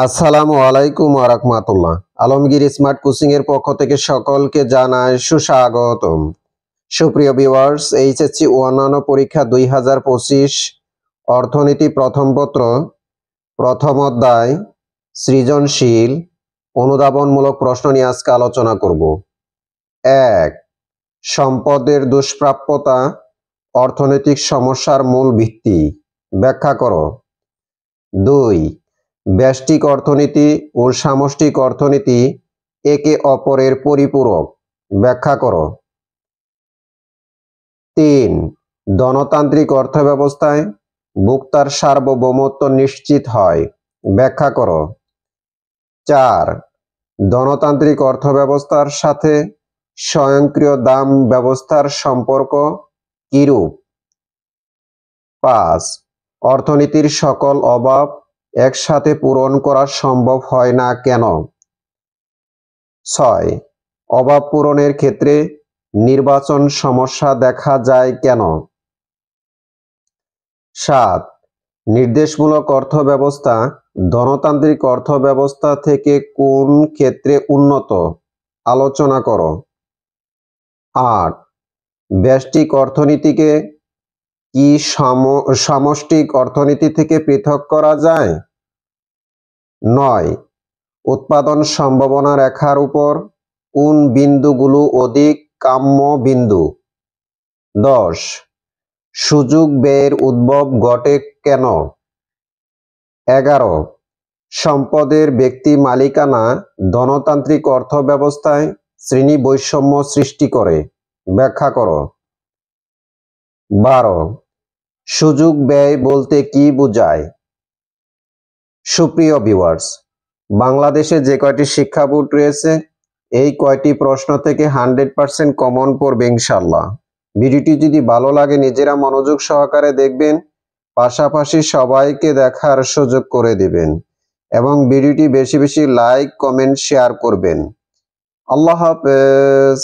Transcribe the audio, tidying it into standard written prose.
আসসালামু আলাইকুম ওয়া রাহমাতুল্লাহ। আলমগীর স্মার্ট কোচিং এর পক্ষ থেকে সকলকে জানাই সুস্বাগতম। সুপ্রিয় ভিউয়ার্স, এইচএসসি অন্যান্য পরীক্ষা 2025 অর্থনীতি প্রথম পত্র প্রথম অধ্যায় সৃজনশীল অনুধাবনমূলক প্রশ্ন নিয়ে আজকে আলোচনা করব। 1. সম্পদের দুষ্প্রাপ্যতা অর্থনৈতিক সমস্যার মূল ভিত্তি, ব্যাখ্যা করো। 2. ব্যষ্টিক অর্থনীতি ও সামষ্টিক অর্থনীতি একে অপরের পরিপূরক, ব্যাখ্যা করো। 3. ধনতান্ত্রিক অর্থব্যবস্থায় ভোক্তার সার্বভৌমত্ব নিশ্চিত হয়, ব্যাখ্যা করো। 4. ধনতান্ত্রিক অর্থব্যবস্থার সাথে স্বয়ংক্রিয় দাম ব্যবস্থার সম্পর্ক কিরূপ? 5. অর্থনীতির সকল অভাব একসাথে পূরণ করা সম্ভব হয় না কেন? 6. অভাব পূরণের ক্ষেত্রে নির্বাচন সমস্যা দেখা যায় কেন? 7. নির্দেশমূলক অর্থব্যবস্থা ধনতান্ত্রিক অর্থব্যবস্থা থেকে কোন ক্ষেত্রে উন্নত, আলোচনা করো। 8. ব্যষ্টিক অর্থনীতিকে কি সমষ্টিক অর্থনীতি থেকে পৃথক করা যায়? 9. উৎপাদন সম্ভাবনা রেখার উপর কোন বিন্দুগুলো অধিক কাম্য বিন্দু? 10. সুযোগ ব্যয়ের উদ্ভব ঘটে কেন? 11. সম্পদের ব্যক্তি মালিকানা ধনতান্ত্রিক অর্থব্যবস্থায় শ্রেণী বৈষম্য সৃষ্টি করে, ব্যাখ্যা করো। 12. সুযোগ ব্যয় বলতে কি বোঝায়? সুপ্রিয় ভিউয়ার্স, বাংলাদেশে যে কয়টি শিক্ষা বোর্ড রয়েছে এই কয়টি প্রশ্ন থেকে 100% কমন পড়বে ইনশাআল্লাহ। ভিডিওটি যদি ভালো লাগে নিজেরা মনোযোগ সহকারে দেখবেন, পাশাপাশি সবাইকে দেখার সুযোগ করে দিবেন এবং ভিডিওটি বেশি বেশি লাইক, কমেন্ট, শেয়ার করবেন। আল্লাহ হাফেজ।